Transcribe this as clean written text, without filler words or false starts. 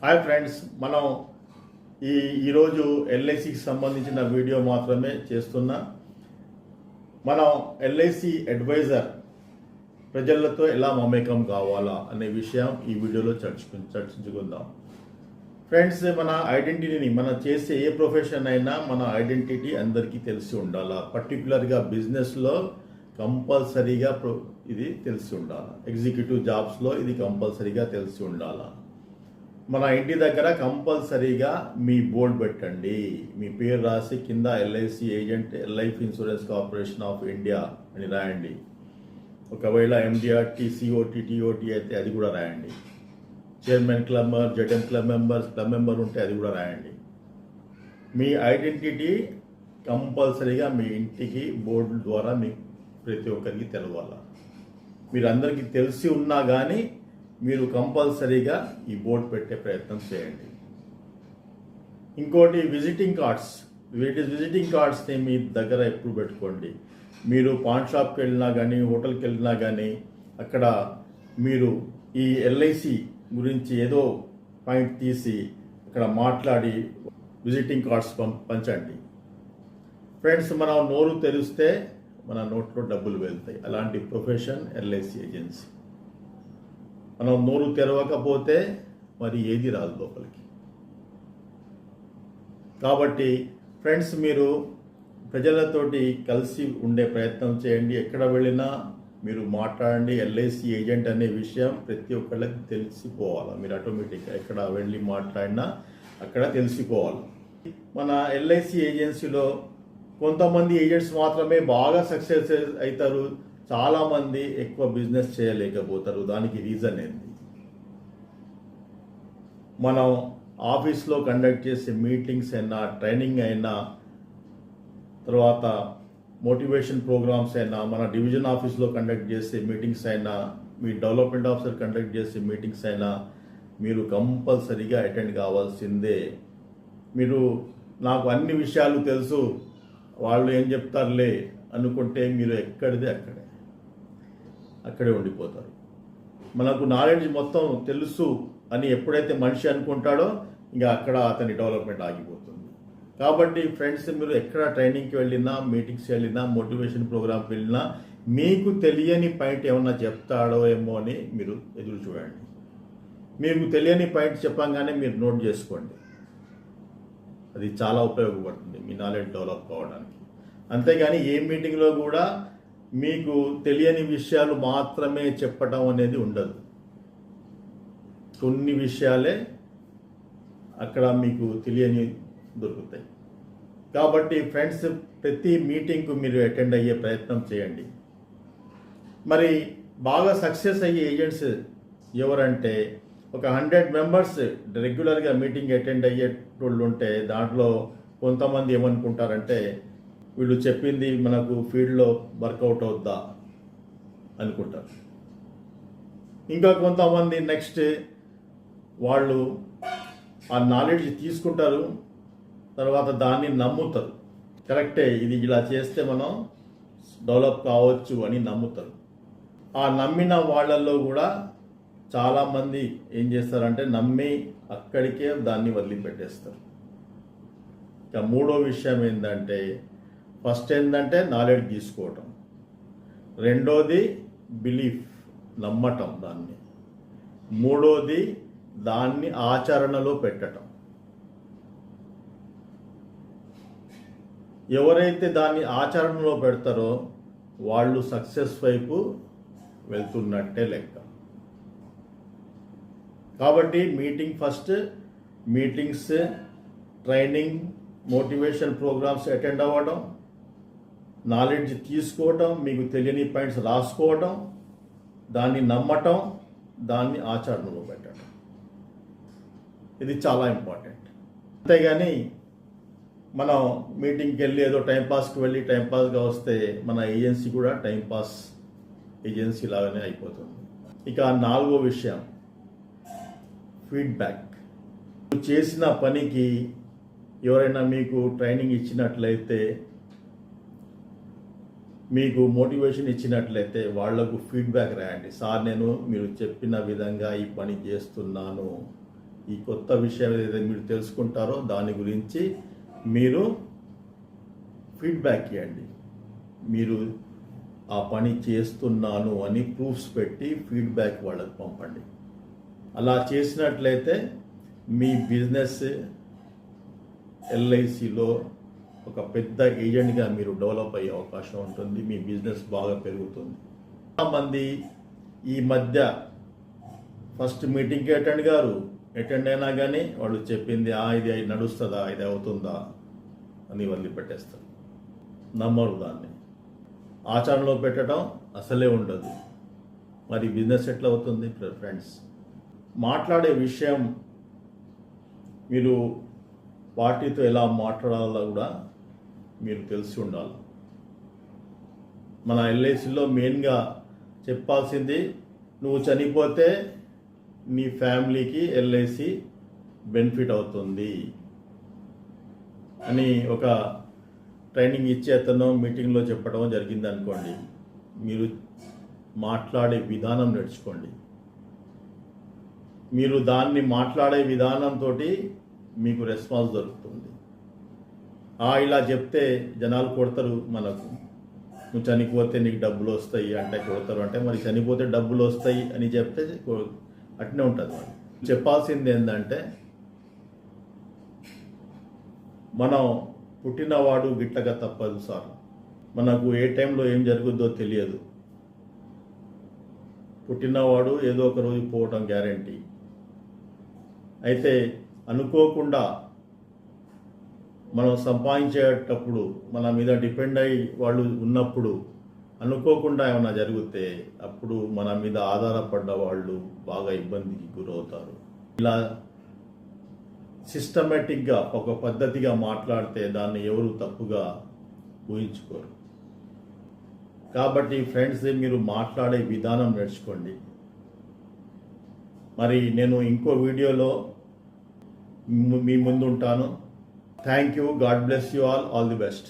Hi friends, మనం ఈరోజు ఎల్ఐసికి సంబంధించిన వీడియో మాత్రమే చేస్తున్నా. మనం ఎల్ఐసి అడ్వైజర్ ప్రజలతో ఎలా మమేకం కావాలా అనే విషయం ఈ వీడియోలో చర్చించుకుందాం. ఫ్రెండ్స్, మన ఐడెంటిటీని మనం చేసే ఏ ప్రొఫెషన్ అయినా మన ఐడెంటిటీ అందరికీ తెలిసి ఉండాలా. పర్టికులర్గా బిజినెస్లో కంపల్సరీగా ఇది తెలిసి ఉండాలి. ఎగ్జిక్యూటివ్ జాబ్స్లో ఇది కంపల్సరీగా తెలిసి ఉండాలా. మన ఇంటి దగ్గర కంపల్సరీగా మీ బోర్డు పెట్టండి. మీ పేరు రాసి కింద LIC agent, life insurance corporation of India అని రాయండి. ఒకవేళ ఎండిఆర్టీ, సిఓటి, టిఓటి అయితే అది కూడా రాయండి. Chairman club member, ZM club member ఉంటే అది కూడా రాయండి. మీ ఐడెంటిటీ కంపల్సరీగా మీ ఇంటికి బోర్డు ద్వారా మీకు ప్రతి ఒక్కరికి తెలవాలా. మీరు అందరికీ తెలిసి ఉన్నా కానీ మీరు కంపల్సరీగా ఈ బోర్డు పెట్టే ప్రయత్నం చేయండి. ఇంకోటి విజిటింగ్ కార్డ్స్. విజిటింగ్ కార్డ్స్ని మీ దగ్గర ఎప్పుడు పెట్టుకోండి. మీరు పాన్ షాప్కి వెళ్ళినా కానీ, హోటల్కి వెళ్ళినా కానీ అక్కడ మీరు ఈ ఎల్ఐసి గురించి ఏదో పాయింట్ తీసి అక్కడ మాట్లాడి విజిటింగ్ కార్డ్స్ పంచండి. ఫ్రెండ్స్, మనం నోరు తెరిస్తే మన నోట్లో డబ్బులు వెళ్తాయి. అలాంటి ప్రొఫెషన్ ఎల్ఐసి ఏజెన్సీ. మనం నోరు తెరవకపోతే మరి ఏది రాదు లోపలికి. కాబట్టి ఫ్రెండ్స్, మీరు ప్రజలతోటి కలిసి ఉండే ప్రయత్నం చేయండి. ఎక్కడ వెళ్ళినా మీరు మాట్లాడండి. ఎల్ఐసి ఏజెంట్ అనే విషయం ప్రతి ఒక్కళ్ళకి తెలిసిపోవాలి. మీరు ఆటోమేటిక్గా ఎక్కడ వెళ్ళి మాట్లాడినా అక్కడ తెలిసిపోవాలి. మన ఎల్ఐసి ఏజెన్సీలో కొంతమంది ఏజెంట్స్ మాత్రమే బాగా సక్సెస్ అవుతారు. చాలామంది ఎక్కువ బిజినెస్ చేయలేకపోతారు. దానికి రీజన్ ఏంటి? మనం ఆఫీస్లో కండక్ట్ చేసే మీటింగ్స్ అయినా, ట్రైనింగ్ అయినా, తర్వాత మోటివేషన్ ప్రోగ్రామ్స్ అయినా, మన డివిజన్ ఆఫీస్లో కండక్ట్ చేసే మీటింగ్స్ అయినా, మీ డెవలప్మెంట్ ఆఫీసర్ కండక్ట్ చేసే మీటింగ్స్ అయినా మీరు కంపల్సరీగా అటెండ్ కావాల్సిందే. మీరు నాకు అన్ని విషయాలు తెలుసు, వాళ్ళు ఏం చెప్తారులే అనుకుంటే మీరు ఎక్కడిదే అక్కడే ఉండిపోతారు. మనకు నాలెడ్జ్ మొత్తం తెలుసు అని ఎప్పుడైతే మనిషి అనుకుంటాడో ఇంకా అక్కడ అతని డెవలప్మెంట్ ఆగిపోతుంది. కాబట్టి ఫ్రెండ్స్, మీరు ఎక్కడ ట్రైనింగ్కి వెళ్ళినా, మీటింగ్స్కి వెళ్ళినా, మోటివేషన్ ప్రోగ్రామ్కి వెళ్ళినా మీకు తెలియని పాయింట్ ఏమన్నా చెప్తాడో ఏమో అని మీరు ఎదురు చూడండి. మీకు తెలియని పాయింట్ చెప్పంగానే మీరు నోట్ చేసుకోండి. అది చాలా ఉపయోగపడుతుంది మీ నాలెడ్జ్ డెవలప్ కావడానికి. అంతేగాని ఏ మీటింగ్లో కూడా మీకు తెలియని విషయాలు మాత్రమే చెప్పడం అనేది ఉండదు. కొన్ని విషయాలే అక్కడ మీకు తెలియని దొరుకుతాయి. కాబట్టి ఫ్రెండ్స్, ప్రతి మీటింగ్కు మీరు అటెండ్ అయ్యే ప్రయత్నం చేయండి. మరి బాగా సక్సెస్ అయ్యే ఏజెంట్స్ ఎవరంటే, ఒక 100 మెంబర్స్ రెగ్యులర్గా మీటింగ్ అటెండ్ అయ్యేటోళ్ళు ఉంటే దాంట్లో కొంతమంది ఏమనుకుంటారంటే, వీళ్ళు చెప్పింది మనకు ఫీల్డ్లో వర్కౌట్ అవుద్దా అనుకుంటారు. ఇంకా కొంతమంది నెక్స్ట్ వాళ్ళు ఆ నాలెడ్జ్ తీసుకుంటారు, తర్వాత దాన్ని నమ్ముతారు. కరెక్టే, ఇది ఇలా చేస్తే మనం డెవలప్ కావచ్చు అని నమ్ముతారు. ఆ నమ్మిన వాళ్ళల్లో కూడా చాలామంది ఏం చేస్తారంటే నమ్మి అక్కడికే దాన్ని వదిలిపెట్టేస్తారు. ఇక మూడో విషయం ఏంటంటే, ఫస్ట్ ఏంటంటే నాలెడ్జ్ తీసుకోవటం, రెండోది బిలీఫ్, నమ్మటం దాన్ని, మూడోది దాన్ని ఆచరణలో పెట్టడం. ఎవరైతే దాన్ని ఆచరణలో పెడతారో వాళ్ళు సక్సెస్ వైపు వెళ్తున్నట్టే లెక్క. కాబట్టి meetings, training, motivation programmes attend అవ్వడం, నాలెడ్జ్ తీసుకోవటం, మీకు తెలియని పాయింట్స్ రాసుకోవటం, దాన్ని నమ్మటం, దాన్ని ఆచరణలో పెట్టడం, ఇది చాలా ఇంపార్టెంట్. అంతేగాని మనం మీటింగ్కి వెళ్ళి ఏదో టైంపాస్కి వెళ్ళి టైంపాస్గా వస్తే మన ఏజెన్సీ కూడా టైంపాస్ ఏజెన్సీ లాగానే అయిపోతుంది. ఇక నాలుగో విషయం ఫీడ్బ్యాక్. చేసిన పనికి ఎవరైనా మీకు ట్రైనింగ్ ఇచ్చినట్లయితే, మీకు మోటివేషన్ ఇచ్చినట్లయితే వాళ్లకు ఫీడ్బ్యాక్ రాయండి. సార్, నేను మీరు చెప్పిన విధంగా ఈ పని చేస్తున్నాను, ఈ కొత్త విషయం ఏదైతే మీరు తెలుసుకుంటారో దాని గురించి మీరు ఫీడ్బ్యాక్ ఇవ్వండి. మీరు ఆ పని చేస్తున్నాను అని ప్రూఫ్స్ పెట్టి ఫీడ్బ్యాక్ వాళ్ళకి పంపండి. అలా చేసినట్లయితే మీ బిజినెస్ ఎల్ఐసిలో ఒక పెద్ద ఏజెంట్గా మీరు డెవలప్ అయ్యే అవకాశం ఉంటుంది. మీ బిజినెస్ బాగా పెరుగుతుంది. చాలామంది ఈ మధ్య ఫస్ట్ మీటింగ్కి అటెండ్ అయినా కానీ వాళ్ళు చెప్పింది ఇది నడుస్తుందా, ఇది అవుతుందా అని వదిలిపెట్టేస్తారు. నమ్మరు దాన్ని. ఆచరణలో పెట్టడం అసలే ఉండదు. మరి బిజినెస్ ఎట్లా అవుతుంది ఫ్రెండ్స్? మాట్లాడే విషయం మీరు పార్టీతో ఎలా మాట్లాడాలో కూడా మీరు తెలిసి ఉండాలి. మన ఎల్ఐసిలో మెయిన్గా చెప్పాల్సింది, నువ్వు చనిపోతే నీ ఫ్యామిలీకి ఎల్ఐసి బెనిఫిట్ అవుతుంది అని ఒక ట్రైనింగ్ ఇచ్చే అతను మీటింగ్లో చెప్పడం జరిగింది అనుకోండి. మీరు మాట్లాడే విధానం నేర్చుకోండి. మీరు దాన్ని మాట్లాడే విధానంతో మీకు రెస్పాన్స్ దొరుకుతుంది. ఇలా చెప్తే జనాలు కొడతారు మనకు. నువ్వు చనిపోతే నీకు డబ్బులు వస్తాయి అంటే కొడతారు. అంటే మరి చనిపోతే డబ్బులు వస్తాయి అని చెప్తే అట్నే ఉంటుంది. చెప్పాల్సింది ఏంటంటే, మనం పుట్టినవాడు గిట్టగా తప్పదు సార్. మనకు ఏ టైంలో ఏం జరుగుద్దో తెలియదు. పుట్టినవాడు ఏదో ఒక రోజు పోవటం గ్యారంటీ. అయితే అనుకోకుండా మనం సంపాదించేటప్పుడు మన మీద డిపెండ్ అయ్యి వాళ్ళు ఉన్నప్పుడు అనుకోకుండా ఏమైనా జరిగితే అప్పుడు మన మీద ఆధారపడ్డ వాళ్ళు బాగా ఇబ్బందికి గురవుతారు. ఇలా సిస్టమేటిక్గా ఒక పద్ధతిగా మాట్లాడితే దాన్ని ఎవరు తప్పుగా ఊహించుకోరు. కాబట్టి ఫ్రెండ్స్, మీరు మాట్లాడే విధానం నేర్చుకోండి. మరి నేను ఇంకో వీడియోలో మీ ముందు ఉంటాను. Thank you. God bless you all the best.